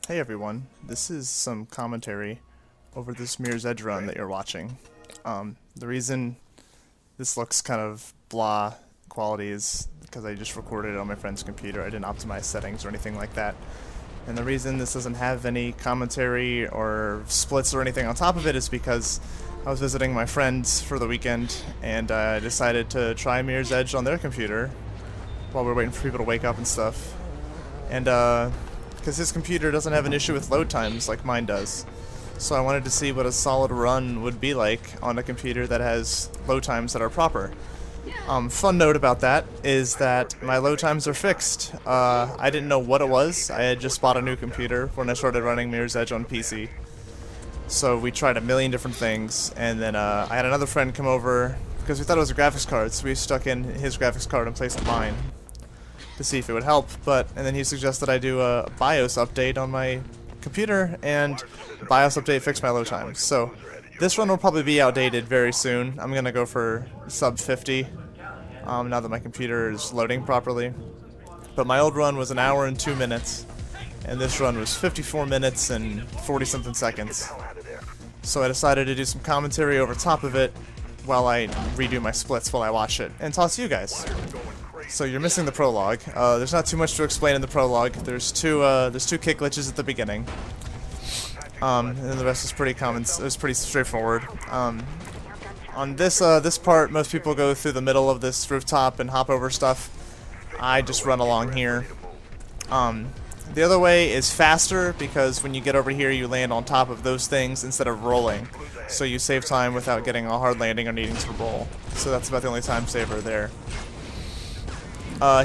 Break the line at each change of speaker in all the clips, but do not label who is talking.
Hey everyone, this is some commentary over this Mirror's Edge run that you're watching. The reason this looks kind of blah quality is because I just recorded it on my friend's computer. I didn't optimize settings or anything like that. And the reason this doesn't have any commentary or splits or anything on top of it is because I was visiting my friends for the weekend and I decided to try Mirror's Edge on their computer while we were waiting for people to wake up and stuff. And because his computer doesn't have an issue with load times like mine does. So I wanted to see what a solid run would be like on a computer that has load times that are proper. Fun note about that is that my load times are fixed. I didn't know what it was. I had just bought a new computer when I started running Mirror's Edge on PC. So we tried a million different things, and then I had another friend come over because we thought it was a graphics card, so we stuck in his graphics card in place of mine to see if it would help, and then he suggested I do a BIOS update on my computer, and BIOS update fixed my load times. So this run will probably be outdated very soon. I'm gonna go for sub 50 now that my computer is loading properly. But my old run was an hour and 2 minutes, and this run was 54 minutes and 40 something seconds. So I decided to do some commentary over top of it while I redo my splits while I watch it and talk to you guys. So you're missing the prologue. There's not too much to explain in the prologue. There's two kick glitches at the beginning, and then the rest is pretty common. It's pretty straightforward. On this part, most people go through the middle of this rooftop and hop over stuff. I just run along here. The other way is faster because when you get over here, you land on top of those things instead of rolling. So you save time without getting a hard landing or needing to roll. So that's about the only time saver there.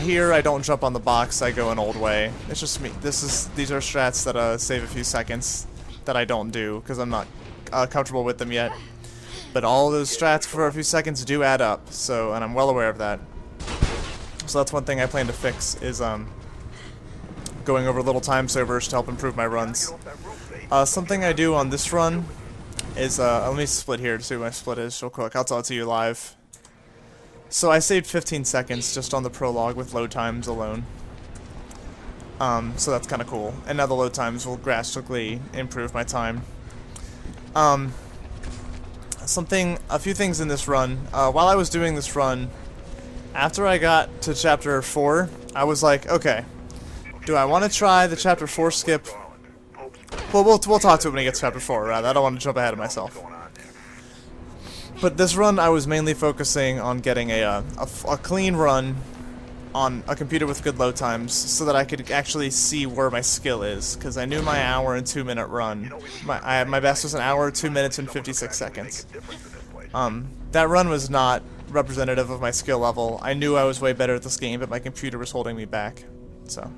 Here I don't jump on the box, I go an old way. It's just me. These are strats that save a few seconds that I don't do because I'm not comfortable with them yet. But all those strats for a few seconds do add up, and I'm well aware of that. So that's one thing I plan to fix is going over little time savers to help improve my runs. Something I do on this run is let me split here to see what my split is real quick. I'll tell it to you live. So I saved 15 seconds just on the prologue with load times alone. So that's kind of cool. And now the load times will drastically improve my time. A few things in this run. While I was doing this run, after I got to chapter 4, I was like, okay, do I want to try the chapter 4 skip? Well, we'll talk to it when we get to chapter 4, rather. I don't want to jump ahead of myself. But this run, I was mainly focusing on getting a clean run on a computer with good load times so that I could actually see where my skill is, because I knew my hour and 2 minute run. My best was an hour, 2 minutes, and 56 seconds. That run was not representative of my skill level. I knew I was way better at this game, but my computer was holding me back. So,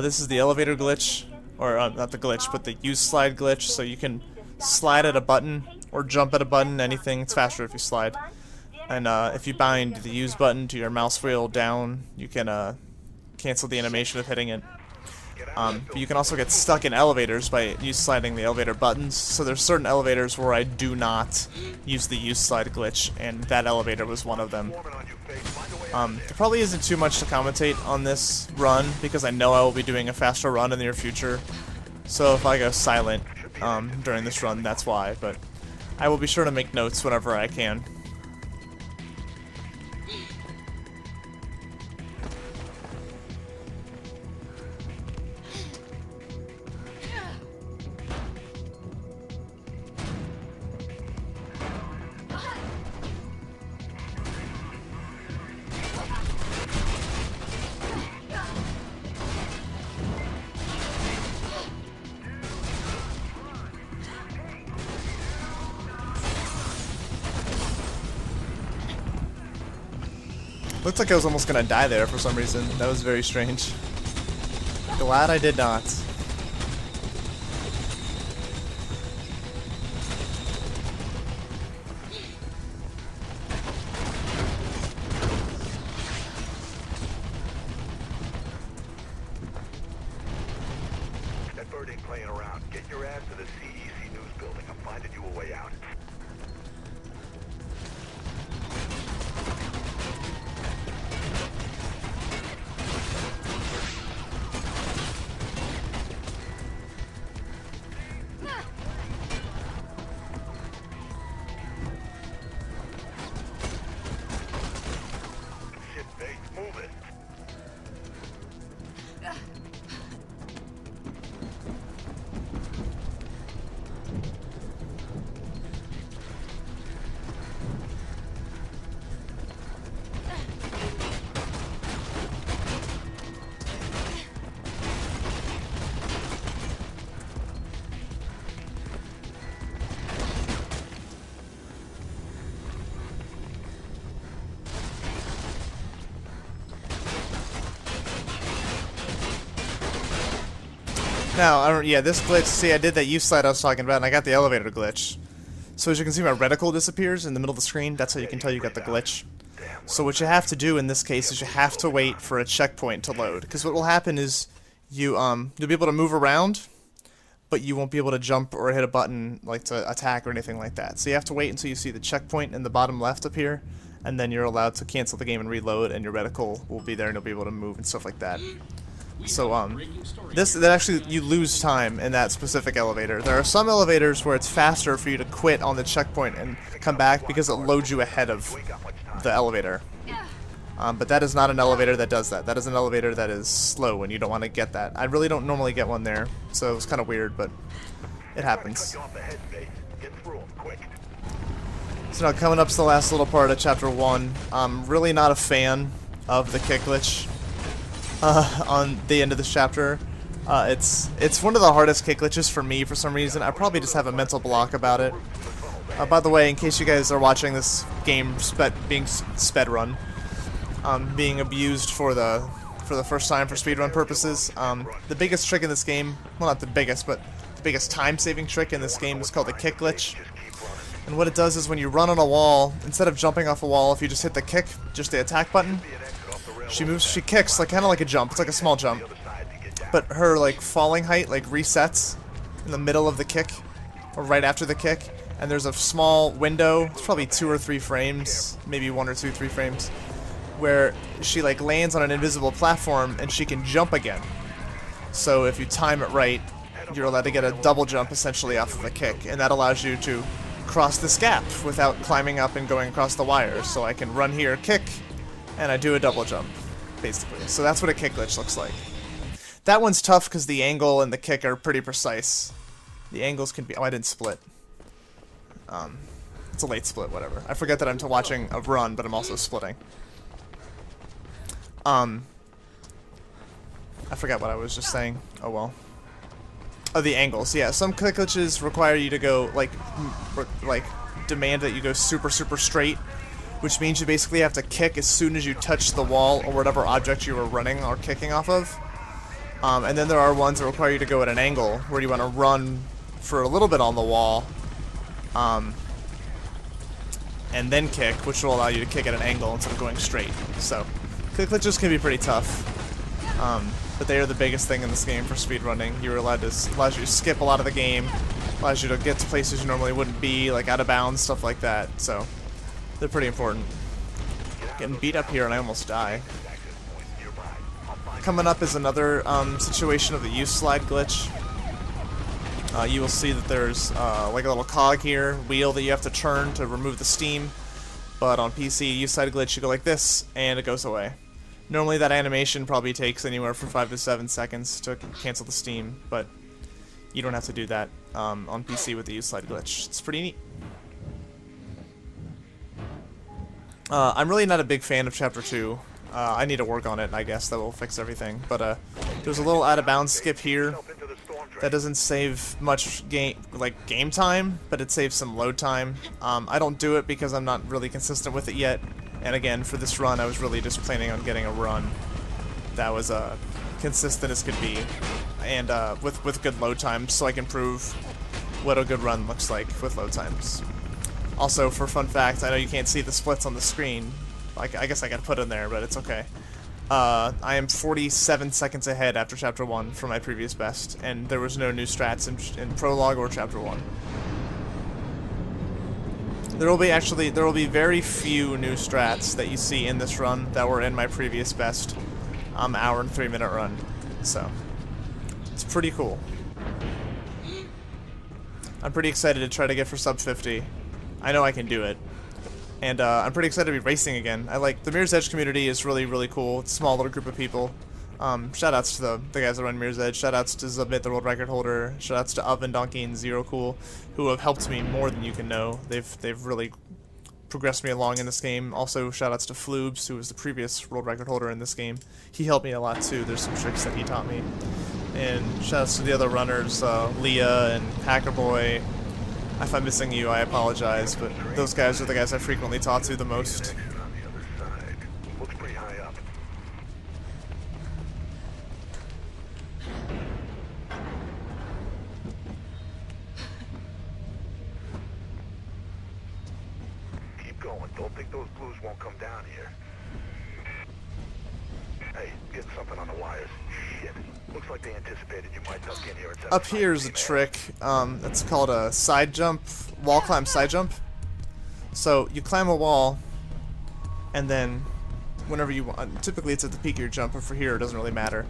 this is the elevator glitch, or not the glitch, but the use slide glitch, so you can slide at a button or jump at a button, anything. It's faster if you slide. And if you bind the use button to your mouse wheel down, you can cancel the animation of hitting it. But you can also get stuck in elevators by sliding the elevator buttons. So there's certain elevators where I do not use the use slide glitch, and that elevator was one of them. There probably isn't too much to commentate on this run because I know I will be doing a faster run in the near future. So if I go silent during this run, that's why. But I will be sure to make notes whenever I can. Looked like I was almost gonna die there for some reason. That was very strange. Glad I did not.
That bird ain't playing around. Get your ass to the CEC news building. I'm finding you a way out.
Now, yeah, this glitch, see, I did that U-slide I was talking about, and I got the elevator glitch. So as you can see, my reticle disappears in the middle of the screen. That's how you can tell you got the glitch. So what you have to do in this case is you have to wait for a checkpoint to load. Because what will happen is you'll be able to move around, but you won't be able to jump or hit a button like to attack or anything like that. So you have to wait until you see the checkpoint in the bottom left up here, and then you're allowed to cancel the game and reload, and your reticle will be there and you'll be able to move and stuff like that. So that actually, you lose time in that specific elevator. There are some elevators where it's faster for you to quit on the checkpoint and come back because it loads you ahead of the elevator. But that is not an elevator that does that. That is an elevator that is slow, and you don't want to get that. I really don't normally get one there, so it was kind of weird, but it happens. So now coming up to the last little part of Chapter 1, I'm really not a fan of the kick glitch on the end of this chapter. It's one of the hardest kick glitches for me for some reason. I probably just have a mental block about it. By the way, in case you guys are watching this game being speedrun, being abused for the first time for speedrun purposes, the biggest trick in this game, well, not the biggest, but the biggest time-saving trick in this game is called the kick glitch. And what it does is when you run on a wall, instead of jumping off a wall, if you just hit the kick, just the attack button, she kicks like kind of like a jump. It's like a small jump, but her like falling height like resets in the middle of the kick, or right after the kick. And there's a small window. It's probably 2 or 3 frames, maybe 1 or 2, 3 frames, where she like lands on an invisible platform and she can jump again. So if you time it right, you're allowed to get a double jump essentially off of the kick, and that allows you to cross this gap without climbing up and going across the wires. So I can run here, kick, and I do a double jump, basically. So that's what a kick glitch looks like. That one's tough because the angle and the kick are pretty precise. The angles can be... Oh, I didn't split. It's a late split, whatever. I forget that I'm watching a run, but I'm also splitting. I forgot what I was just saying. Oh well. Oh, the angles. Yeah, some kick glitches require you to go, like demand that you go super, super straight, which means you basically have to kick as soon as you touch the wall or whatever object you were running or kicking off of. And then there are ones that require you to go at an angle, where you want to run for a little bit on the wall, and then kick, which will allow you to kick at an angle instead of going straight. So, kick glitches can be pretty tough, but they are the biggest thing in this game for speedrunning. Allows you to skip a lot of the game, allows you to get to places you normally wouldn't be, like out of bounds, stuff like that. So, they're pretty important. Getting beat up here and I almost die. Coming up is another situation of the U-slide glitch. You will see that there's like a little cog here, wheel that you have to turn to remove the steam. But on PC, U-slide glitch, you go like this, and it goes away. Normally that animation probably takes anywhere from 5 to 7 seconds to cancel the steam, but you don't have to do that on PC with the U-slide glitch. It's pretty neat. I'm really not a big fan of Chapter 2. I need to work on it, I guess. That will fix everything. But there's a little out-of-bounds skip here that doesn't save much game time, but it saves some load time. I don't do it because I'm not really consistent with it yet. And again, for this run, I was really just planning on getting a run that was consistent as could be, and with good load times, so I can prove what a good run looks like with load times. Also, for fun fact, I know you can't see the splits on the screen. I guess I gotta put it in there, but it's okay. I am 47 seconds ahead after Chapter 1 from my previous best, and there was no new strats in Prologue or Chapter 1. There will be very few new strats that you see in this run that were in my previous best hour and 3-minute run. So, it's pretty cool. I'm pretty excited to try to get for sub 50. I know I can do it. And I'm pretty excited to be racing again. The Mirror's Edge community is really, really cool. It's a small little group of people. Shoutouts to the guys that run Mirror's Edge. Shoutouts to Zubmit, the world record holder. Shoutouts to Oven, Donkey, and Zero Cool, who have helped me more than you can know. They've really progressed me along in this game. Also, shoutouts to Floobs, who was the previous world record holder in this game. He helped me a lot too. There's some tricks that he taught me. And shoutouts to the other runners, Leah and Hackerboy. If I'm missing you, I apologize, but those guys are the guys I frequently talk to the most.
Looks pretty high up. Don't think those blues won't come down here. Hey, getting something on the wires. Shit. Looks like they anticipated you might duck in here at 7.
Up here's a trick. It's called a side jump, wall climb side jump. So you climb a wall, and then whenever you want, typically it's at the peak of your jump, but for here it doesn't really matter.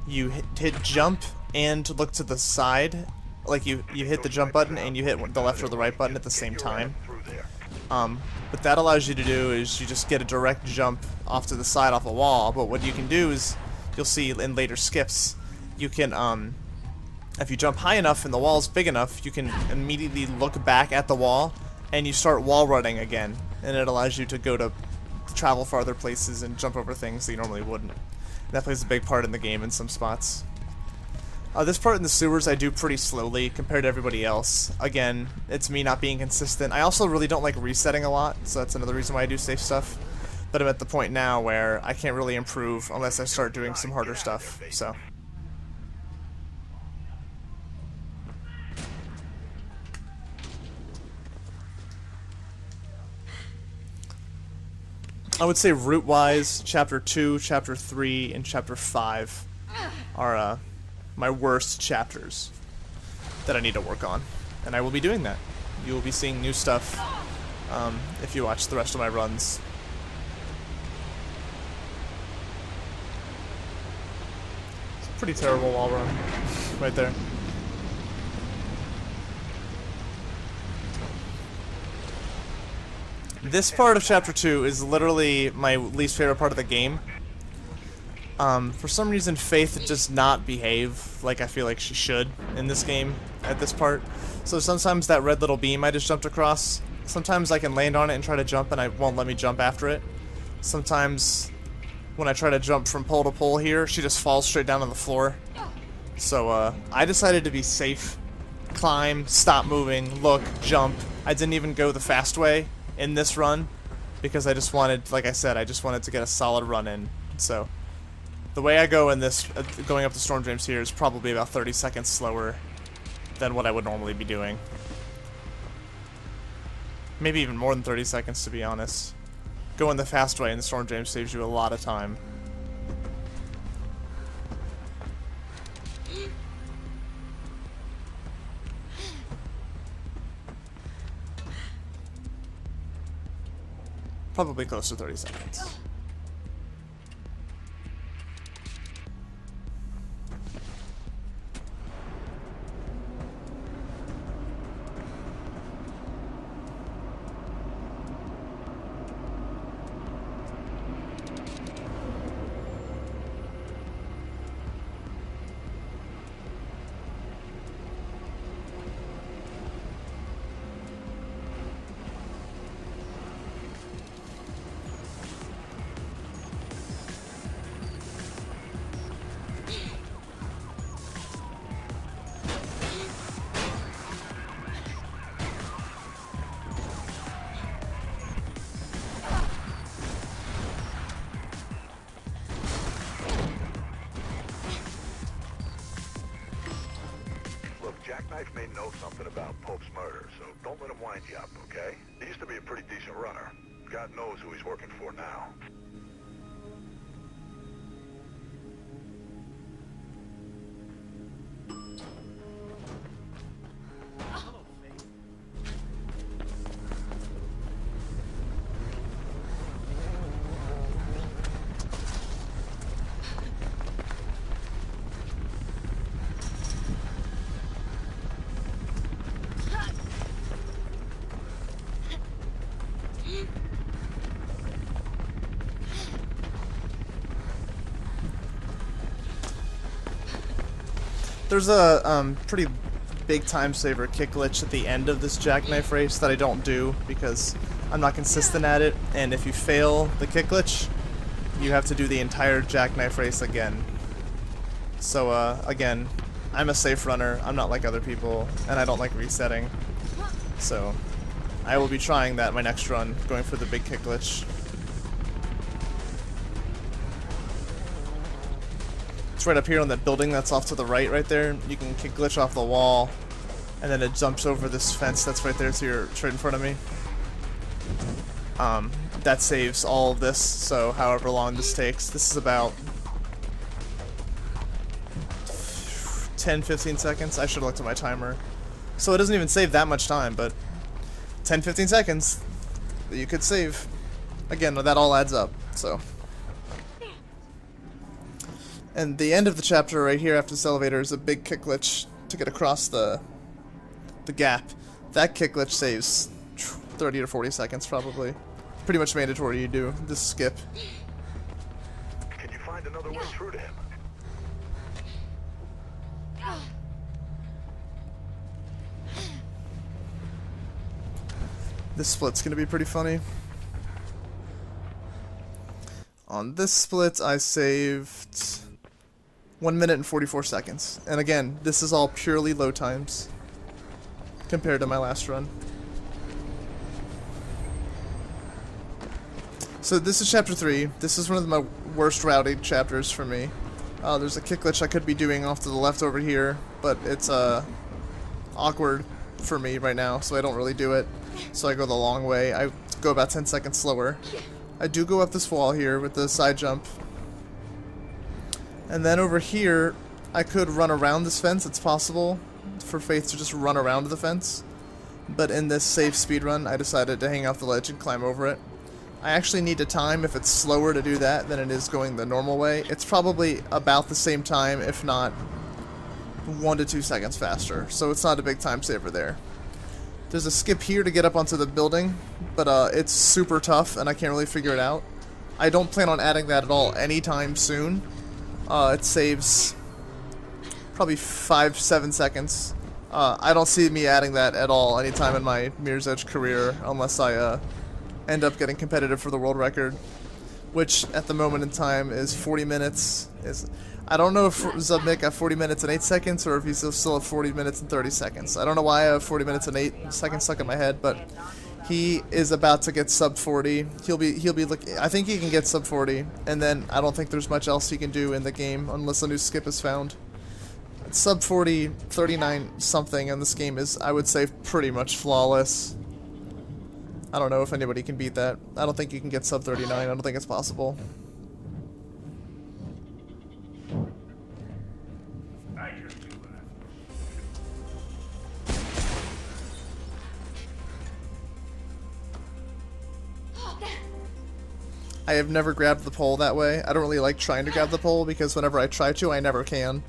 You hit jump and look to the side, like you hit the jump button and you hit the left or the right button at the same time. What that allows you to do is you just get a direct jump off to the side off a wall, but what you can do is, you'll see in later skips, you can, if you jump high enough and the wall's big enough, you can immediately look back at the wall and you start wall running again, and it allows you to travel farther places and jump over things that you normally wouldn't. That plays a big part in the game in some spots. This part in the sewers I do pretty slowly compared to everybody else. Again, it's me not being consistent. I also really don't like resetting a lot, so that's another reason why I do safe stuff. But I'm at the point now where I can't really improve unless I start doing some harder stuff, so. I would say route-wise, Chapter 2, Chapter 3, and Chapter 5 are my worst chapters that I need to work on. And I will be doing that. You will be seeing new stuff if you watch the rest of my runs. It's a pretty terrible wall run right there. This part of Chapter 2 is literally my least favorite part of the game. For some reason, Faith does not behave like I feel like she should in this game at this part. So sometimes that red little beam I just jumped across, sometimes I can land on it and try to jump and it won't let me jump after it. Sometimes when I try to jump from pole to pole here, she just falls straight down on the floor. So I decided to be safe. Climb, stop moving, look, jump. I didn't even go the fast way in this run because I just wanted, like I said, I just wanted to get a solid run in. So the way I go in this, going up the storm drains here, is probably about 30 seconds slower than what I would normally be doing. Maybe even more than 30 seconds, to be honest. Going the fast way in the storm drain saves you a lot of time. Probably close to 30 seconds.
Jackknife may know something about Pope's murder, so don't let him wind you up, okay? He used to be a pretty decent runner. God knows who he's working for now.
There's a pretty big time saver kick glitch at the end of this Jackknife race that I don't do because I'm not consistent at it, and if you fail the kick glitch, you have to do the entire Jackknife race again. So again, I'm a safe runner, I'm not like other people, and I don't like resetting. So I will be trying that my next run, going for the big kick glitch. Right up here on that building that's off to the right there. You can kick glitch off the wall, and then it jumps over this fence that's right there to your straight in front of me. that saves all of this, so however long this takes. This is about 10-15 seconds. I should have looked at my timer. So it doesn't even save that much time, but 10-15 seconds that you could save. Again, that all adds up, so. And the end of the chapter right here after this elevator is a big kick glitch to get across the gap. That kick glitch saves 30 to 40 seconds probably. Pretty much mandatory you do this skip.
Can you find another way through to him?
This split's gonna be pretty funny. On this split I saved 1 minute and 44 seconds. And again, this is all purely load times compared to my last run. So this is chapter 3. This is one of my worst routing chapters for me. There's a kick glitch I could be doing off to the left over here, but it's awkward for me right now, so I don't really do it. So I go the long way. I go about 10 seconds slower. I do go up this wall here with the side jump. And then over here, I could run around this fence. It's possible for Faith to just run around the fence. But in this safe speedrun, I decided to hang off the ledge and climb over it. I actually need to time if it's slower to do that than it is going the normal way. It's probably about the same time, if not 1 to 2 seconds faster. So it's not a big time saver there. There's a skip here to get up onto the building, but it's super tough and I can't really figure it out. I don't plan on adding that at all anytime soon. It saves probably 5-7 seconds. I don't see me adding that at all anytime in my Mirror's Edge career unless I end up getting competitive for the world record, which at the moment in time is 40 minutes. I don't know if Zubnik got 40 minutes and 8 seconds or if he's still at 40 minutes and 30 seconds. I don't know why I have 40 minutes and 8 seconds stuck in my head, but he is about to get sub 40. He'll be looking. I think he can get sub 40, and then I don't think there's much else he can do in the game unless a new skip is found. Sub 40, 39 something in this game is, I would say, pretty much flawless. I don't know if anybody can beat that. I don't think you can get sub 39. I don't think it's possible. I have never grabbed the pole that way. I don't really like trying to grab the pole because whenever I try to, I never can.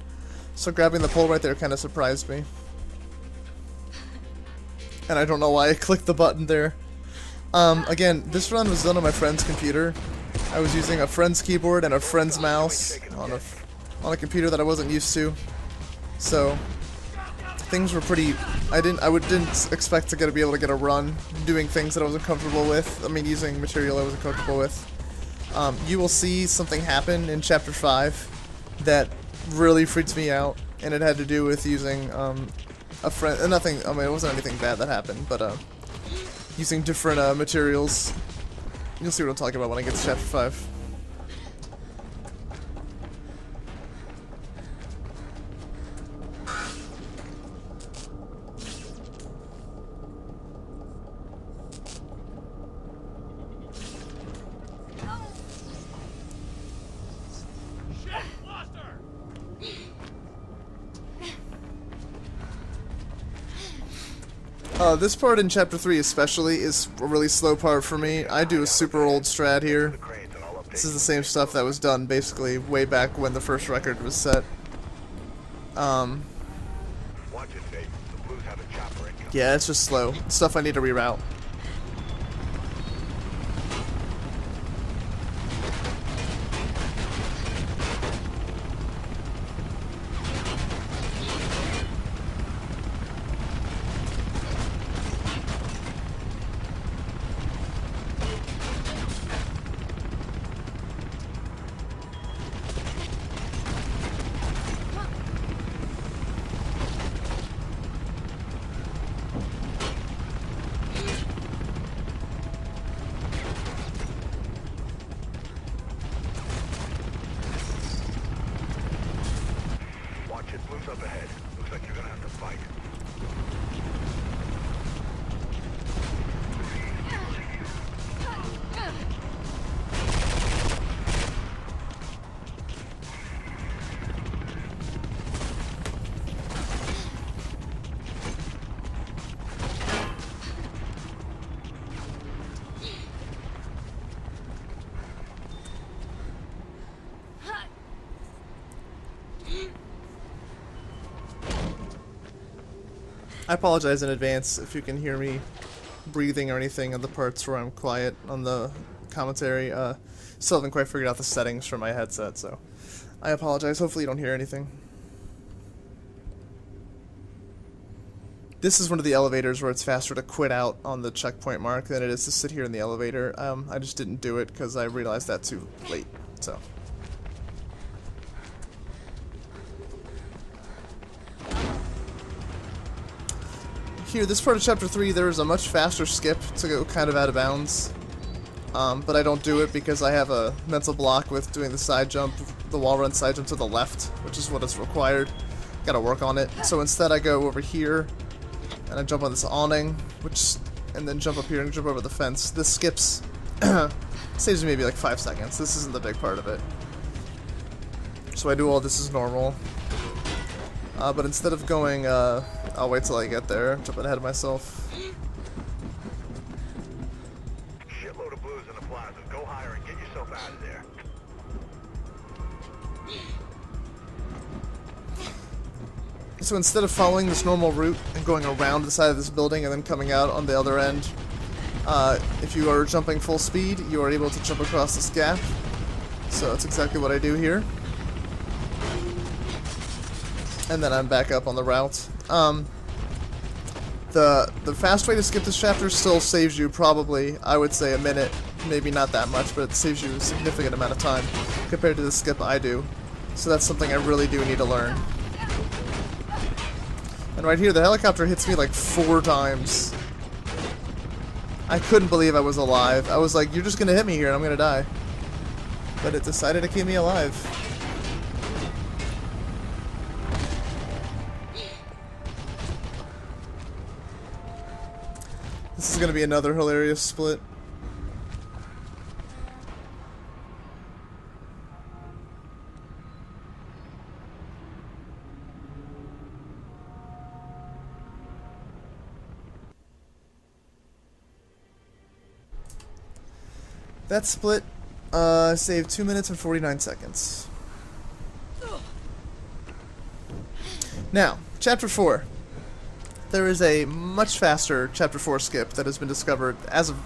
So grabbing the pole right there kind of surprised me. And I don't know why I clicked the button there. Again, this run was done on my friend's computer. I was using a friend's keyboard and a friend's mouse on a computer that I wasn't used to. So things were pretty. I didn't expect to be able to get a run doing things that I wasn't comfortable with. I mean, using material I wasn't comfortable with. You will see something happen in chapter 5 that really freaks me out, and it had to do with using a friend. Nothing. I mean, it wasn't anything bad that happened, but using different materials. You'll see what I'm talking about when I get to chapter 5. This part in chapter 3 especially is a really slow part for me. I do a super old strat here. This is the same stuff that was done basically way back when the first record was set. Yeah, it's just slow. Stuff I need to reroute.
Blue's up ahead. Looks like you're gonna have to fight.
I apologize in advance if you can hear me breathing or anything on the parts where I'm quiet on the commentary. Still haven't quite figured out the settings for my headset, so I apologize. Hopefully you don't hear anything. This is one of the elevators where it's faster to quit out on the checkpoint mark than it is to sit here in the elevator. I just didn't do it because I realized that too late, so. Here, this part of Chapter 3, there is a much faster skip to go kind of out of bounds. But I don't do it because I have a mental block with doing the side jump, the wall run side jump to the left, which is what is required. Gotta work on it. So instead I go over here, and I jump on this awning, and then jump up here and jump over the fence. This skips, saves me maybe like 5 seconds. This isn't the big part of it. So I do all this as normal. But instead of going, I'll wait till I get there, jump ahead of myself.
Shitload of blues in the plaza. Go higher and get yourself out of there.
So instead of following this normal route and going around the side of this building and then coming out on the other end, if you are jumping full speed, you are able to jump across this gap. So that's exactly what I do here. And then I'm back up on the route. The fast way to skip this chapter still saves you probably, I would say, a minute. Maybe not that much, but it saves you a significant amount of time compared to the skip I do. So that's something I really do need to learn. And right here, the helicopter hits me like 4 times. I couldn't believe I was alive. I was like, you're just gonna hit me here and I'm gonna die. But it decided to keep me alive. This is gonna be another hilarious split. That split saved 2 minutes and 49 seconds. Now, Chapter 4. There is a much faster Chapter 4 skip that has been discovered as of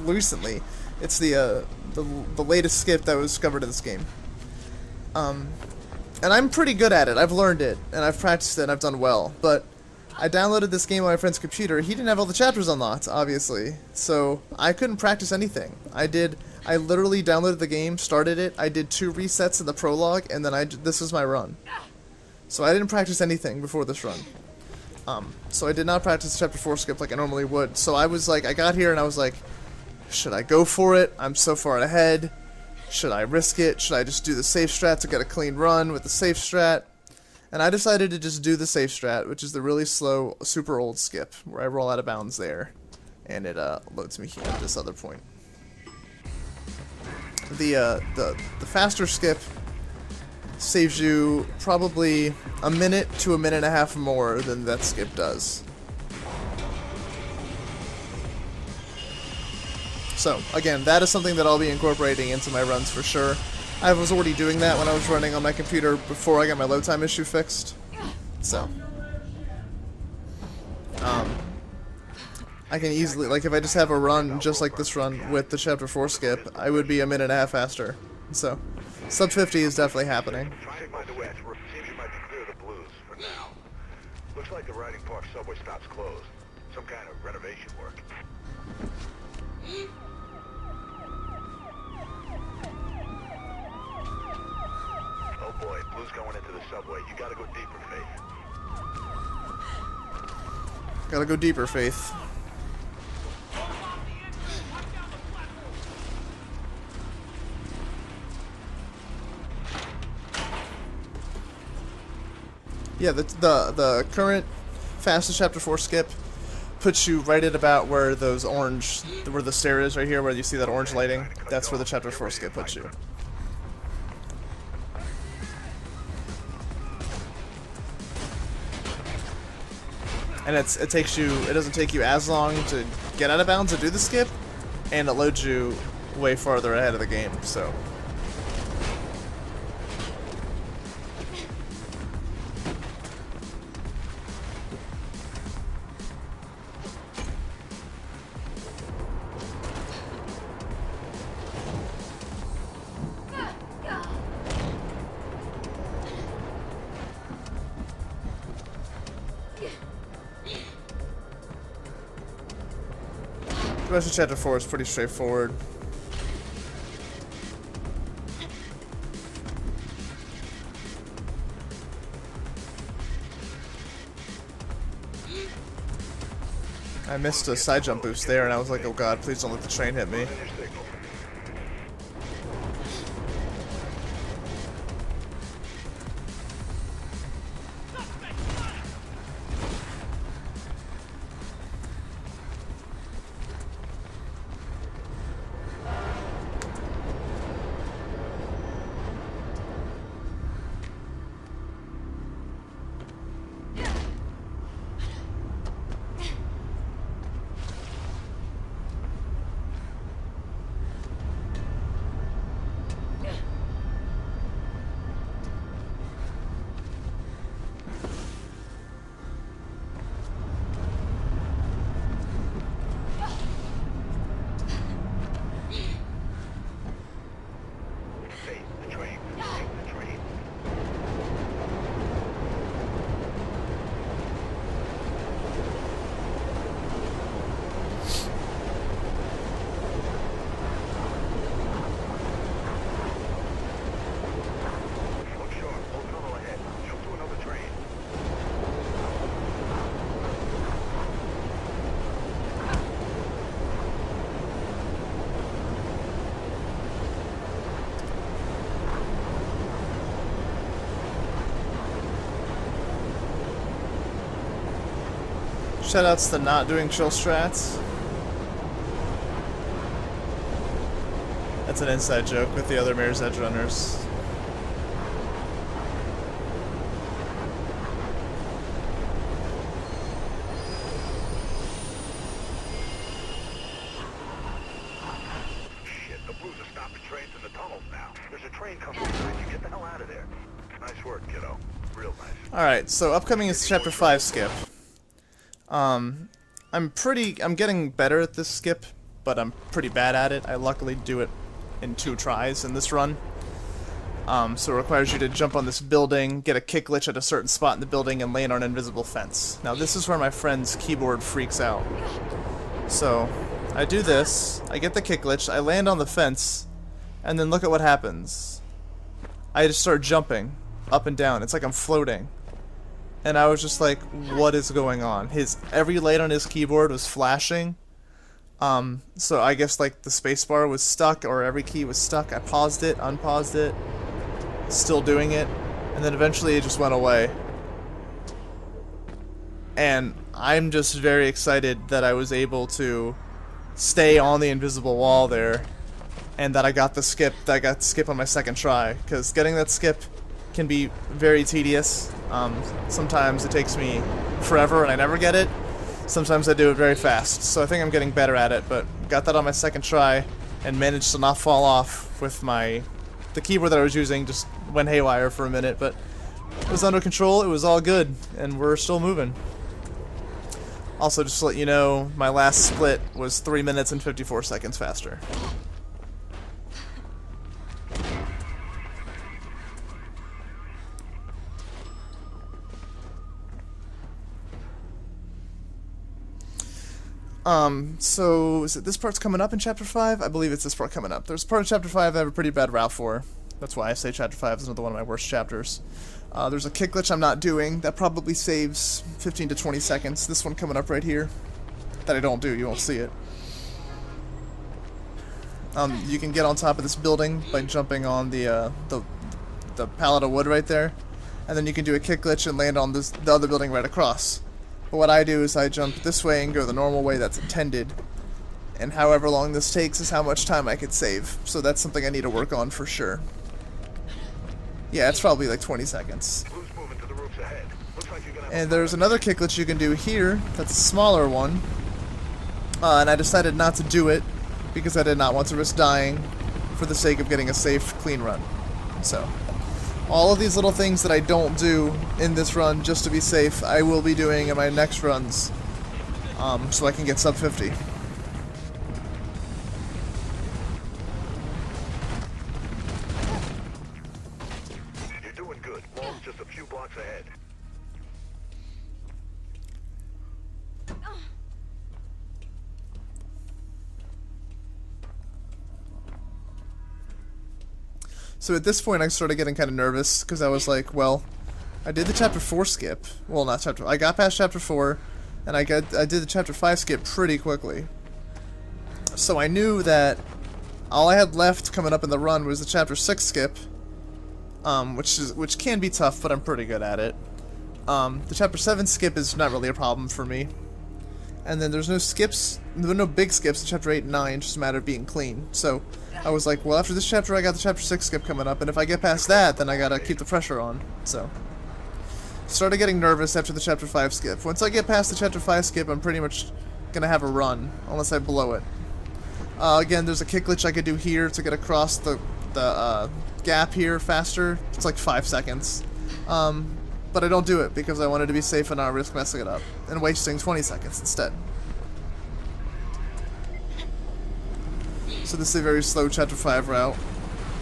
recently. It's the latest skip that was discovered in this game. And I'm pretty good at it. I've learned it, and I've practiced it, and I've done well. But I downloaded this game on my friend's computer. He didn't have all the chapters unlocked, obviously. So I couldn't practice anything. I literally downloaded the game, started it, I did 2 resets in the prologue, and then this was my run. So I didn't practice anything before this run. So I did not practice Chapter 4 skip like I normally would. So I was like, I got here and I was like, should I go for it? I'm so far ahead. Should I risk it? Should I just do the safe strat to get a clean run with the safe strat? And I decided to just do the safe strat, which is the really slow, super old skip, where I roll out of bounds there, and it loads me here at this other point. The faster skip saves you probably a minute to a minute and a half more than that skip does. So, again, that is something that I'll be incorporating into my runs for sure. I was already doing that when I was running on my computer before I got my load time issue fixed. So, I can easily, like, if I just have a run just like this run with the Chapter 4 skip, I would be a minute and a half faster. So, sub 50 is definitely happening.
Seems you might be clear of the blues for now. Looks like the Riding Park subway stop's closed. Some kind of renovation work. Oh boy, blues going into the subway. You gotta go deeper, Faith.
Gotta go deeper, Faith. Yeah, the current fastest Chapter 4 skip puts you right at about where those orange, where the stair is right here, where you see that orange lighting. That's where the Chapter 4 skip puts you. And it doesn't take you as long to get out of bounds to do the skip, and it loads you way farther ahead of the game, so. The rest of chapter 4 is pretty straightforward. I missed a side jump boost there, and I was like, oh god, please don't let the train hit me. Shoutouts to not doing chill strats. That's an inside joke with the other Mirror's Edge runners.
Shit, the Blues have stopped the trains in the tunnels now. There's a train coming through. You get the hell out of there. Nice work, kiddo. Real nice.
Alright, so upcoming is chapter 5 skip. I'm getting better at this skip, but I'm pretty bad at it. I luckily do it in 2 tries in this run. So it requires you to jump on this building, get a kick glitch at a certain spot in the building, and land on an invisible fence. Now this is where my friend's keyboard freaks out. So, I do this, I get the kick glitch, I land on the fence, and then look at what happens. I just start jumping up and down. It's like I'm floating. And I was just like, what is going on? Every light on his keyboard was flashing. So I guess like the spacebar was stuck, or every key was stuck. I paused it, unpaused it, still doing it, and then eventually it just went away. And I'm just very excited that I was able to stay on the invisible wall there, and that I got the skip. That I got the skip on my second try, because getting that skip can be very tedious. Sometimes it takes me forever and I never get it. Sometimes I do it very fast. So I think I'm getting better at it, but got that on my second try and managed to not fall off with the keyboard that I was using. Just went haywire for a minute, but it was under control. It was all good, and we're still moving. Also, just to let you know, my last split was 3 minutes and 54 seconds faster. So is it this part's coming up in chapter 5? I believe it's this part coming up. There's part of chapter 5 I have a pretty bad route for. That's why I say chapter 5 is another one of my worst chapters. There's a kick glitch I'm not doing that probably saves 15 to 20 seconds. This one coming up right here that I don't do. You won't see it. You can get on top of this building by jumping on the pallet of wood right there, and then you can do a kick glitch and land on the other building right across. But what I do is I jump this way and go the normal way that's intended, and however long this takes is how much time I could save. So that's something I need to work on for sure. Yeah, it's probably like 20 seconds. And there's another kick glitch you can do here, that's a smaller one, and I decided not to do it because I did not want to risk dying for the sake of getting a safe, clean run. So, all of these little things that I don't do in this run just to be safe, I will be doing in my next runs, so I can get sub 50.
You're doing good. Wall's just a few blocks ahead.
So at this point I started getting kind of nervous, because I was like, well, I did the chapter 4 skip. Well, not chapter... I got past chapter 4, and I did the chapter 5 skip pretty quickly. So I knew that all I had left coming up in the run was the chapter 6 skip, which can be tough, but I'm pretty good at it. The chapter 7 skip is not really a problem for me. And then there's no skips, there were no big skips in chapter 8 and 9, just a matter of being clean. So I was like, well, after this chapter I got the chapter 6 skip coming up, and if I get past that, then I gotta keep the pressure on. So started getting nervous after the chapter 5 skip. Once I get past the chapter 5 skip, I'm pretty much gonna have a run, unless I blow it. Again, there's a kick glitch I could do here to get across the gap here faster. It's like 5 seconds. But I don't do it because I wanted to be safe and not risk messing it up and wasting 20 seconds instead. So this is a very slow chapter 5 route.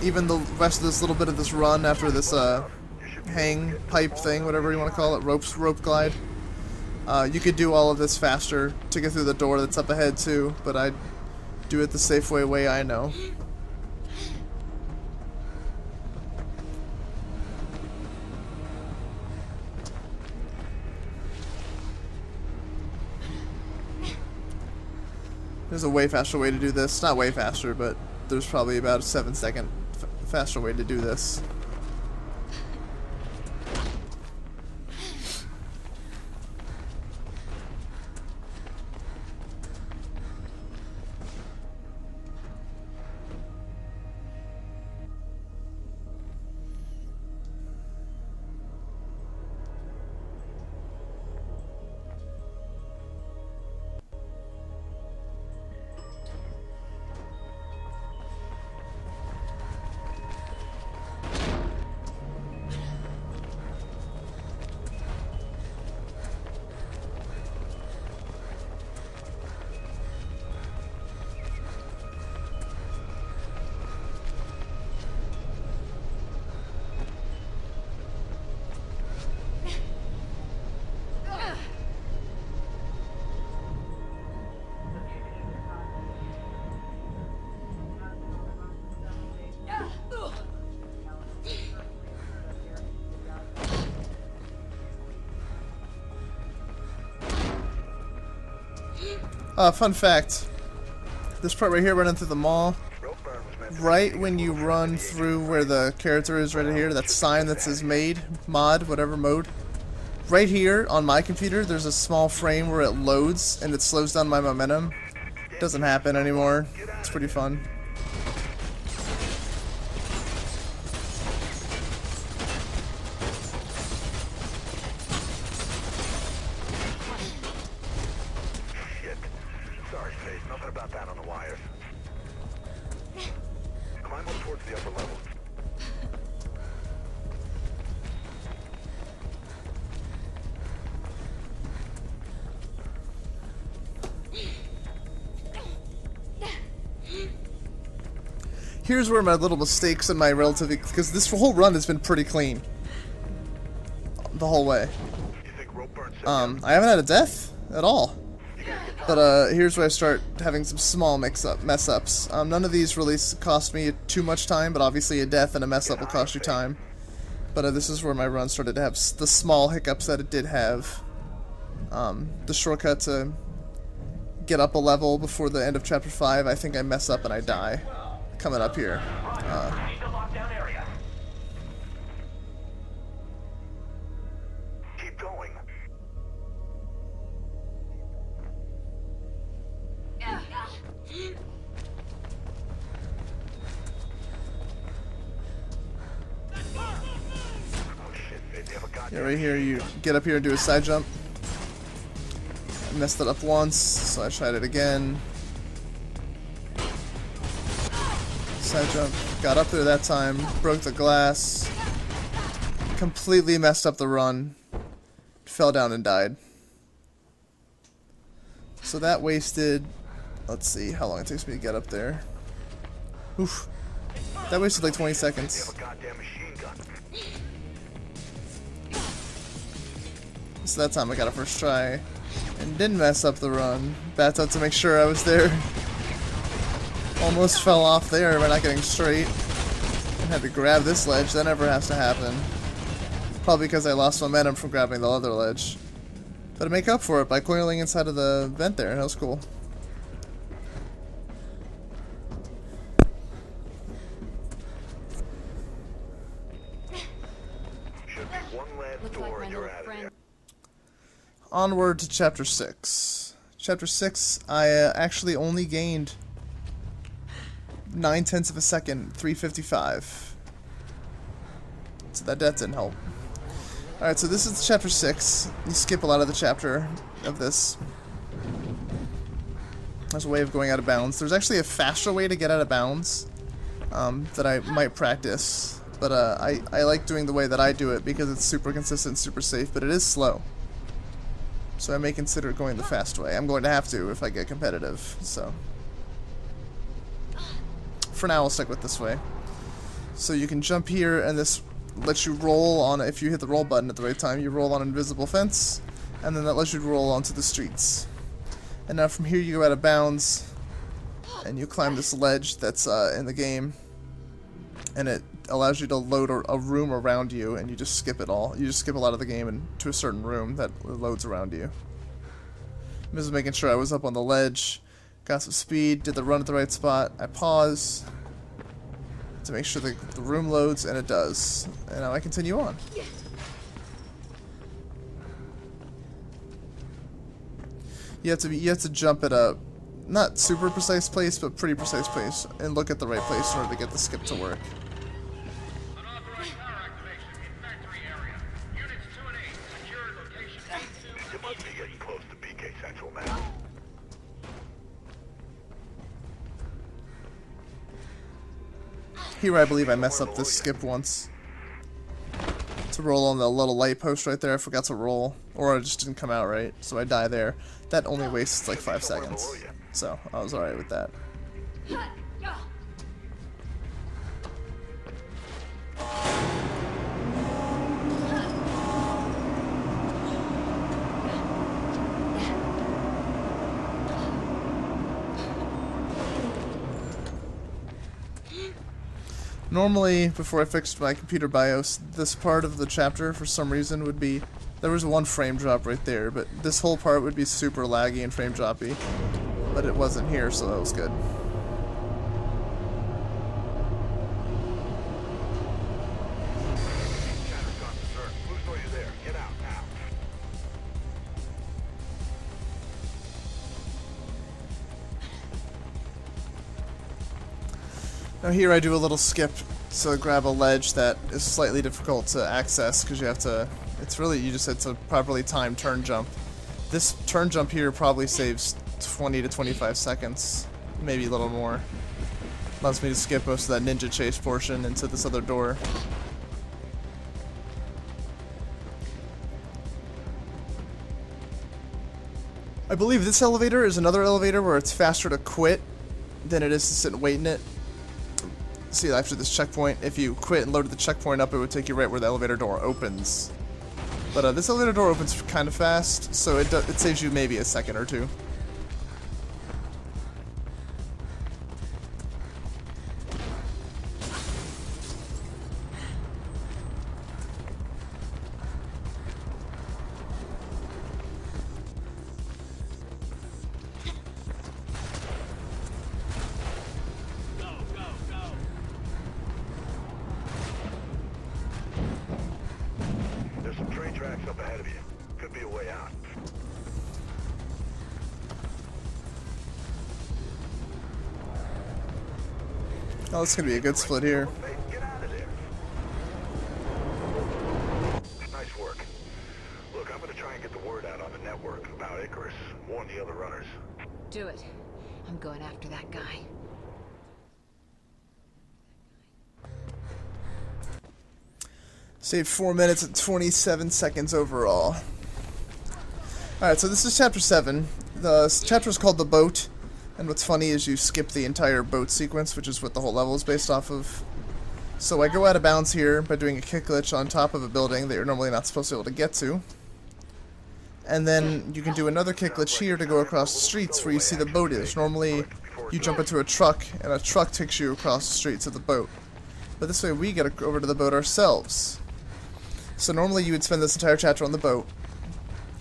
Even the rest of this little bit of this run after this hang pipe thing, whatever you want to call it, rope glide. You could do all of this faster to get through the door that's up ahead too, but I do it the safe way I know. There's a way faster way to do this. Not way faster, but there's probably about a 7-second faster way to do this. Fun fact, this part right here, running through the mall, right when you run through where the character is right here, that sign that says made, mod, whatever mode, right here on my computer, there's a small frame where it loads and it slows down my momentum. Doesn't happen anymore. It's pretty fun. Here's where my little mistakes and my relatively... because this whole run has been pretty clean. The whole way. I haven't had a death at all. But here's where I start having some small mess-ups. None of these really cost me too much time, but obviously a death and a mess-up will cost you time. But this is where my run started to have the small hiccups that it did have. The shortcut to get up a level before the end of Chapter 5, I think I mess up and I die. Coming up here.
Keep going.
Yeah, right here, you get up here and do a side jump. I messed it up once, so I tried it again. Side jump, got up there that time, broke the glass, completely messed up the run, fell down and died. So that wasted, let's see how long it takes me to get up there. Oof. That wasted like 20 seconds. So that time I got a first try and didn't mess up the run. Backed up to make sure I was there. Almost fell off there by not getting straight. had to grab this ledge. That never has to happen. Probably because I lost momentum from grabbing the other ledge. But I make up for it by coiling inside of the vent there. That was cool.
Should be one last door and you're out of there.
Onward to Chapter 6. Chapter 6, I actually only gained 9/10 of a second, 355. So that didn't help. Alright, so this is Chapter 6. You skip a lot of the chapter of this. There's a way of going out of bounds. There's actually a faster way to get out of bounds that I might practice. But I like doing the way that I do it because it's super consistent, super safe, but it is slow. So I may consider going the fast way. I'm going to have to if I get competitive, so. For now, I'll stick with this way. So you can jump here, and this lets you roll on, if you hit the roll button at the right time, you roll on an invisible fence, and then that lets you roll onto the streets. And now from here you go out of bounds, and you climb this ledge that's in the game, and it allows you to load a room around you, and you just skip it all. You just skip a lot of the game and to a certain room that loads around you. I'm just making sure I was up on the ledge, got some speed, did the run at the right spot. I pause to make sure the room loads, and it does. And now I continue on. You have to jump at a not super precise place, but pretty precise place, and look at the right place in order to get the skip to work.
Unauthorized power activation in factory area. Units 2 and 8, secured location 82.
You must be getting close to BK Central now.
Here I believe I messed up this skip once. To roll on the little light post right there, I forgot to roll. Or it just didn't come out right, so I die there. That only wastes like 5 seconds. So, I was alright with that. Normally, before I fixed my computer BIOS, this part of the chapter, for some reason, would be... There was one frame drop right there, but this whole part would be super laggy and frame droppy. But it wasn't here, so that was good. Now here I do a little skip to grab a ledge that is slightly difficult to access because you have to, it's really, you just have to properly time turn jump. This turn jump here probably saves 20 to 25 seconds, maybe a little more. Allows me to skip most of that ninja chase portion into this other door. I believe this elevator is another elevator where it's faster to quit than it is to sit and wait in it. See, after this checkpoint, if you quit and loaded the checkpoint up, it would take you right where the elevator door opens. But this elevator door opens kind of fast, so it saves you maybe a second or two.
There's some train tracks up ahead of you. Could be a way out.
Oh, this is gonna be a good split here.
Get out of there. Nice work. Look, I'm gonna try and get the word out on the network about Icarus. Warn the other runners.
Do it. I'm going after that guy.
Saved 4 minutes and 27 seconds overall. Alright, so this is chapter 7. The chapter is called The Boat, and what's funny is you skip the entire boat sequence, which is what the whole level is based off of. So I go out of bounds here by doing a kick glitch on top of a building that you're normally not supposed to be able to get to. And then you can do another kick glitch here to go across the streets where you see the boat is. Normally, you jump into a truck, and a truck takes you across the streets of the boat. but this way we get over to the boat ourselves. So normally you would spend this entire chapter on the boat,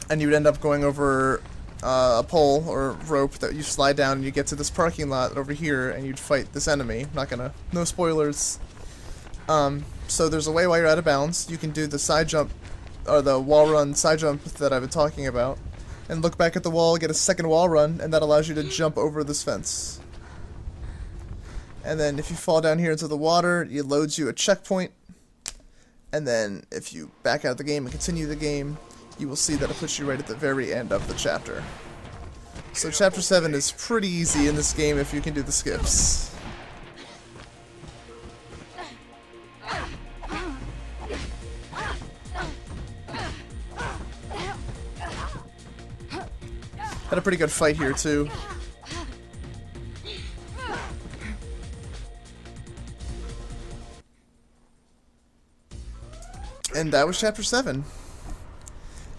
and you would end up going over a pole or rope that you slide down, and you get to this parking lot over here, and you'd fight this enemy. No spoilers. So there's a way while you're out of bounds, you can do the side jump, or the wall run side jump that I've been talking about, and look back at the wall, get a second wall run, and that allows you to jump over this fence. And then if you fall down here into the water, it loads you a checkpoint, and then if you back out of the game and continue the game, you will see that it puts you right at the very end of the chapter. So chapter 7 is pretty easy in this game if you can do the skips. Had a pretty good fight here too. And that was chapter 7.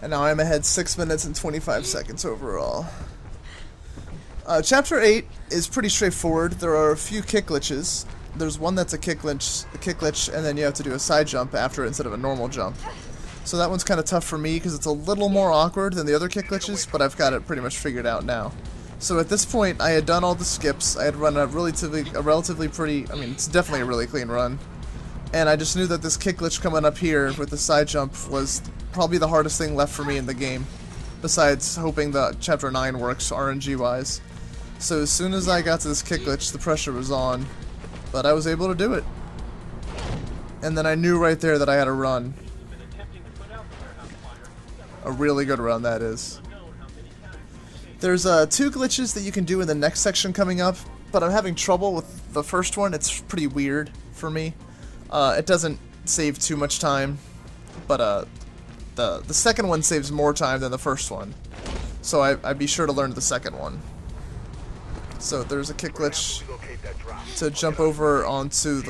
And now I'm ahead 6 minutes and 25 seconds overall. Chapter 8 is pretty straightforward. There are a few kick glitches. There's one that's a kick glitch, and then you have to do a side jump after it instead of a normal jump. So that one's kind of tough for me because it's a little more awkward than the other kick glitches, but I've got it pretty much figured out now. So at this point, I had done all the skips. I had run a relatively pretty, I mean, it's definitely a really clean run. And I just knew that this kick glitch coming up here with the side jump was probably the hardest thing left for me in the game, besides hoping that Chapter 9 works RNG-wise. So as soon as I got to this kick glitch, the pressure was on, but I was able to do it. And then I knew right there that I had a run. A really good run, that is. There's 2 glitches that you can do in the next section coming up, but I'm having trouble with the first one. It's pretty weird for me. It doesn't save too much time, but the second one saves more time than the first one. So I'd be sure to learn the second one. So there's a kick glitch to jump over onto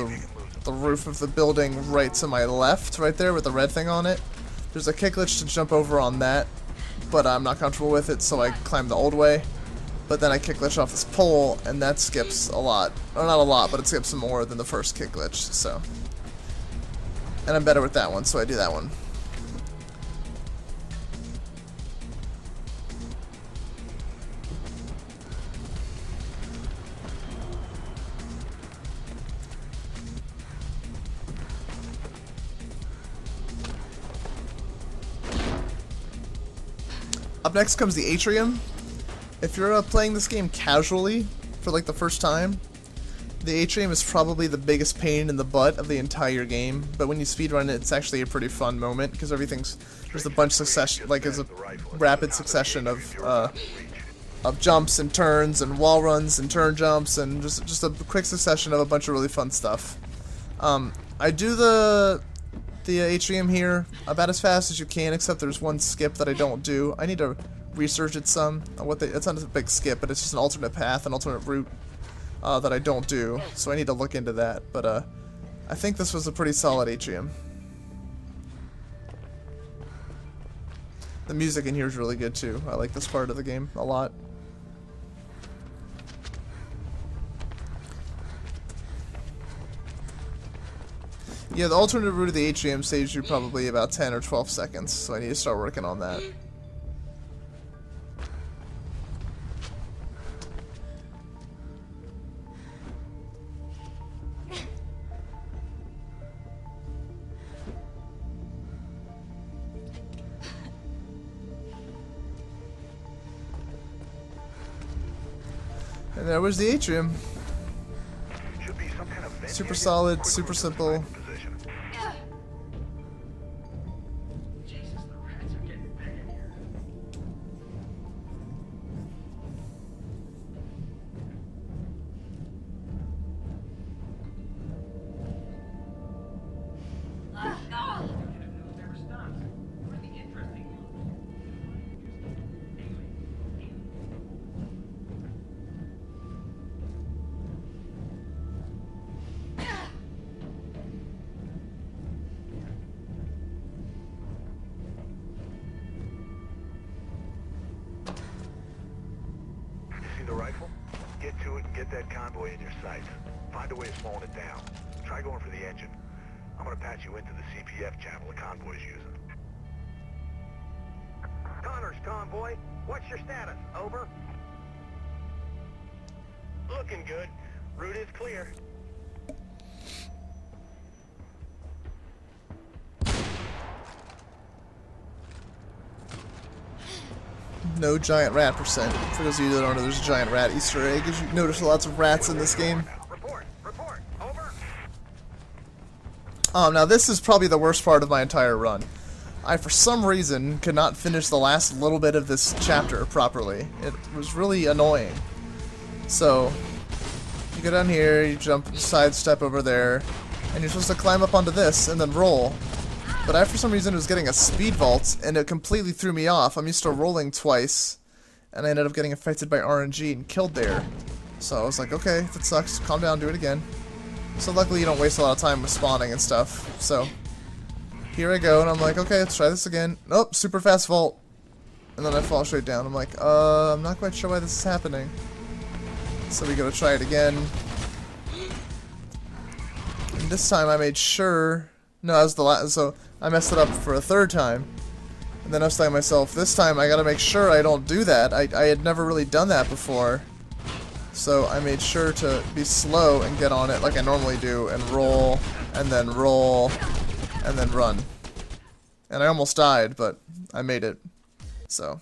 the roof of the building right to my left, right there with the red thing on it. There's a kick glitch to jump over on that, but I'm not comfortable with it, so I climb the old way. But then I kick glitch off this pole, and that skips a lot. Or not a lot, but it skips more than the first kick glitch, so. And I'm better with that one, so I do that one. Up next comes the Atrium. If you're playing this game casually for like the first time, the Atrium is probably the biggest pain in the butt of the entire game. But when you speedrun it, it's actually a pretty fun moment because there's a bunch of succession, like there's a rapid succession of jumps and turns and wall runs and turn jumps and just a quick succession of a bunch of really fun stuff. I do the Atrium here about as fast as you can, except there's one skip that I don't do. I need to research it some. It's not a big skip, but it's just an alternate path, an alternate route that I don't do. So I need to look into that. But I think this was a pretty solid Atrium. The music in here is really good too. I like this part of the game a lot. Yeah, the alternate route of the Atrium saves you probably about 10 or 12 seconds, so I need to start working on that. And there was the Atrium.
Should be some kind of vent
Super
area.
solid,
Quick
super
route to
simple.
find the position.
Jesus, the rats are getting big in here. News never stops. What are the interesting
You see the rifle? Get to it and get that convoy in your sights. Find a way of slowing it down. try going for the engine. I'm gonna patch you into the CPF channel the convoy's using.
Connor's convoy. What's your status? Over. Looking good. Route is clear.
No giant rat percent. For those of you that don't know, there's a giant rat Easter egg. As you notice, lots of rats in this game.
Report. Report. Over.
Now this is probably the worst part of my entire run. I, for some reason, could not finish the last little bit of this chapter properly. It was really annoying. So, you go down here, you jump, sidestep over there, and you're supposed to climb up onto this and then roll. But I, for some reason, was getting a speed vault, and it completely threw me off. I'm used to rolling twice, and I ended up getting affected by RNG and killed there. So I was like, okay, that sucks. Calm down, do it again. So luckily you don't waste a lot of time with spawning and stuff. So here I go, and I'm like, okay, let's try this again. Nope, super fast vault. And then I fall straight down. I'm like, I'm not quite sure why this is happening. So we gotta try it again. And this time I made sure... No, that was the last... So I messed it up for a third time. And then I was telling myself, this time I gotta make sure I don't do that. I had never really done that before. So I made sure to be slow and get on it like I normally do, and roll, and then run. And I almost died, but I made it. So.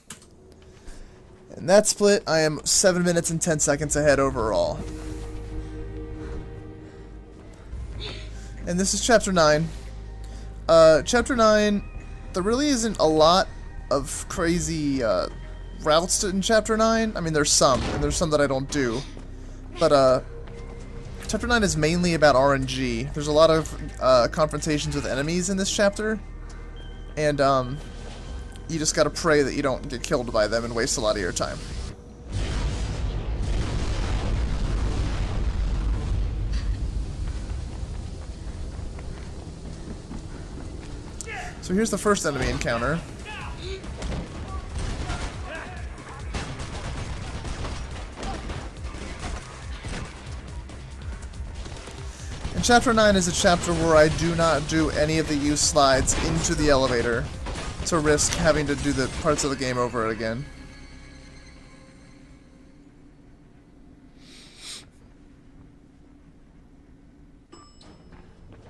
In that split, I am 7 minutes and 10 seconds ahead overall. And this is Chapter 9. Chapter 9, there really isn't a lot of crazy routes in Chapter 9. I mean, there's some, and there's some that I don't do. But, Chapter 9 is mainly about RNG. There's a lot of confrontations with enemies in this chapter. And, you just gotta pray that you don't get killed by them and waste a lot of your time. So here's the first enemy encounter. And Chapter 9 is a chapter where I do not do any of the use slides into the elevator to risk having to do the parts of the game over again.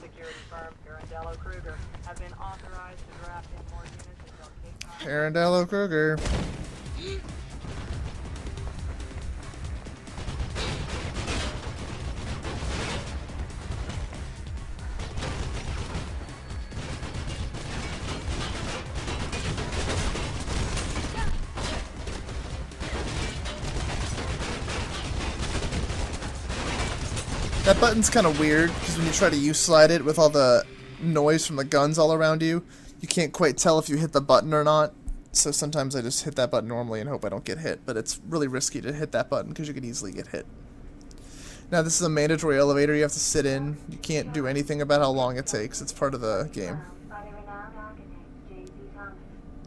Security firm Pirandello Kruger have been authorized to draft in more units until Cape Cod.
Pirandello Kruger. That button's kind of weird, because when you try to U-slide it with all the noise from the guns all around you, you can't quite tell if you hit the button or not. So sometimes I just hit that button normally and hope I don't get hit, but it's really risky to hit that button because you could easily get hit. Now this is a mandatory elevator you have to sit in. You can't do anything about how long it takes. It's part of the game.
By the renowned architect J.C. Thomas,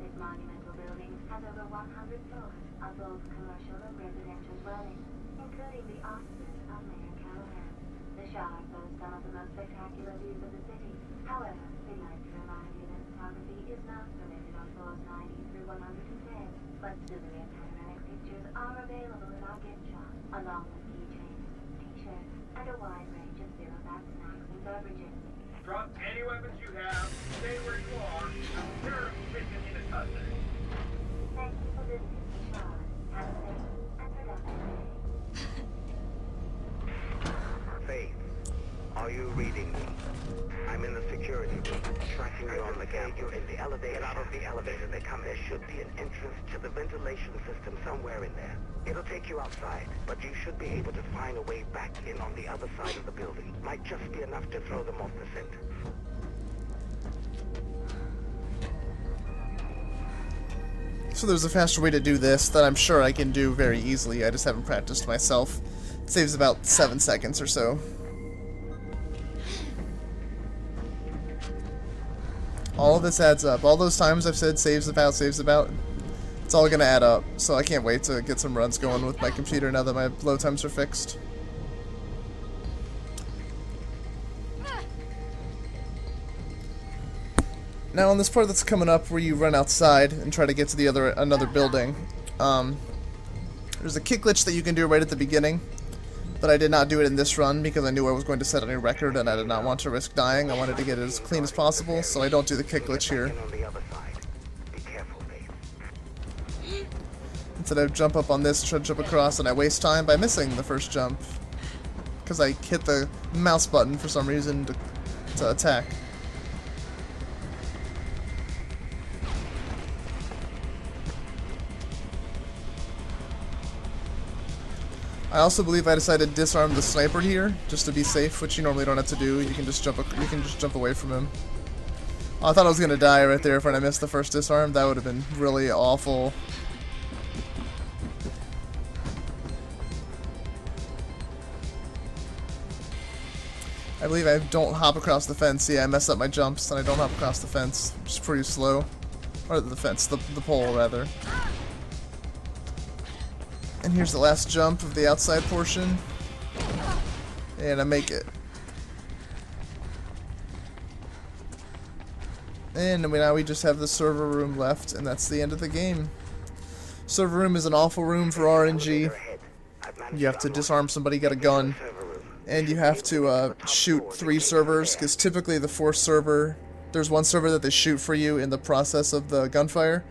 this monumental building has over 100 floors of both commercial and residential dwellings, including the offices of Mayor Callahan. The Shard boasts some of the most spectacular views of the city. However, we'd like to remind you that photography is not permitted on floors 90 through 110, but souvenir panoramic pictures are available in our gift shop, along with keychains, t-shirts, and a wide range of zero-fat snacks and beverages.
Drop any weapons you have. Stay where you are. I'm sure mission in a custody.
Thank you for visiting the Shard. Have a safe and productive day.
Faith, are you reading me? I'm in the security room, tracking you on the camera. You're in the elevator. Get out of the elevator. They come. There should be an entrance to the ventilation system somewhere in there. It'll take you outside, but you should be able to find a way back in on the other side of the building. Might just be enough to throw them off the scent.
So there's a faster way to do this that I'm sure I can do very easily. I just haven't practiced myself. It saves about 7 seconds or so. All of this adds up. All those times I've said saves about, it's all gonna add up. So I can't wait to get some runs going with my computer now that my load times are fixed. Now on this part that's coming up where you run outside and try to get to the another building, there's a kick glitch that you can do right at the beginning, but I did not do it in this run because I knew I was going to set a new record and I did not want to risk dying. I wanted to get it as clean as possible, so I don't do the kick glitch here.
On the other side. Be careful, Faith.
Instead I jump up on this, try to jump across, and I waste time by missing the first jump because I hit the mouse button for some reason to attack. I also believe I decided to disarm the sniper here, just to be safe, which you normally don't have to do. You can just jump away from him. Oh, I thought I was gonna die right there when I missed the first disarm. That would have been really awful. I believe I don't hop across the fence. Yeah, I mess up my jumps and I don't hop across the fence, which is pretty slow. Or the fence, the pole rather. And here's the last jump of the outside portion. And I make it. And now we just have the server room left, and that's the end of the game. Server room is an awful room for RNG. You have to disarm somebody, get a gun, and you have to shoot 3 servers, because typically the 4th server, there's 1 server that they shoot for you in the process of the gunfire.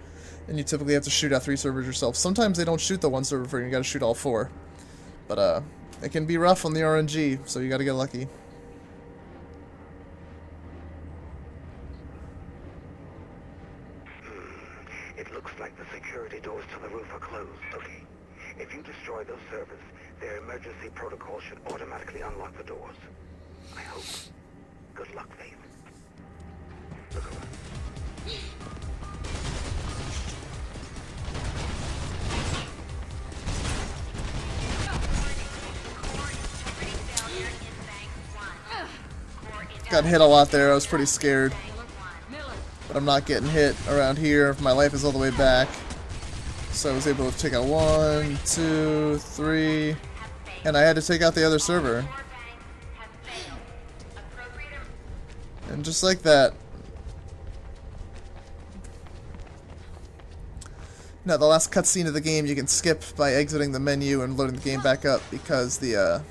And you typically have to shoot out 3 servers yourself. Sometimes they don't shoot the 1 server for you, you gotta shoot all 4. But, it can be rough on the RNG, so you gotta get lucky.
It looks like the security doors to the roof are closed. Okay. If you destroy those servers, their emergency protocol should automatically unlock the doors. I hope. Good luck, Faith. Look around.
Got hit a lot there, I was pretty scared. But I'm not getting hit around here. My life is all the way back. So I was able to take out 1, 2, 3. And I had to take out the other server. And just like that. Now the last cutscene of the game you can skip by exiting the menu and loading the game back up because the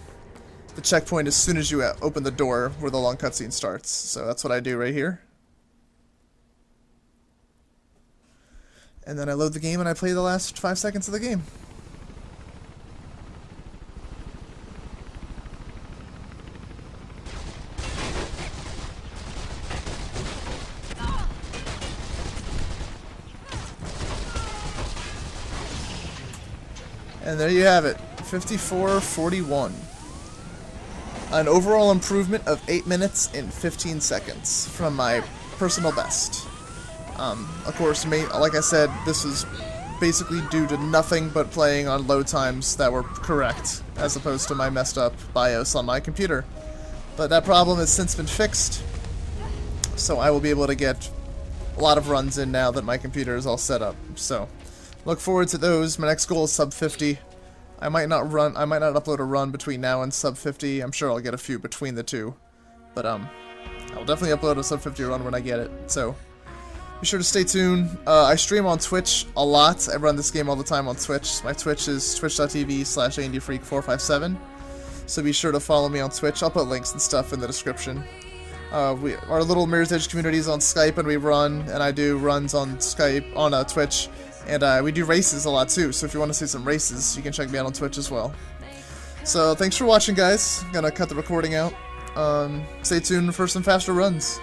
checkpoint as soon as you open the door where the long cutscene starts. So that's what I do right here. And then I load the game and I play the last 5 seconds of the game. And there you have it, 54:41. An overall improvement of 8 minutes and 15 seconds from my personal best. Of course, like I said, this is basically due to nothing but playing on load times that were correct, as opposed to my messed up BIOS on my computer. But that problem has since been fixed, so I will be able to get a lot of runs in now that my computer is all set up. So, look forward to those. My next goal is sub 50. I might not upload a run between now and sub 50. I'm sure I'll get a few between the two. But I'll definitely upload a sub 50 run when I get it. So be sure to stay tuned. I stream on Twitch a lot. I run this game all the time on Twitch. My Twitch is twitch.tv/AndyFreak457. So be sure to follow me on Twitch. I'll put links and stuff in the description. Our little Mirror's Edge community is on Skype, and we run, and I do runs on Skype, on Twitch. And we do races a lot too, so if you want to see some races, you can check me out on Twitch as well. So thanks for watching, guys. I'm gonna cut the recording out. Stay tuned for some faster runs.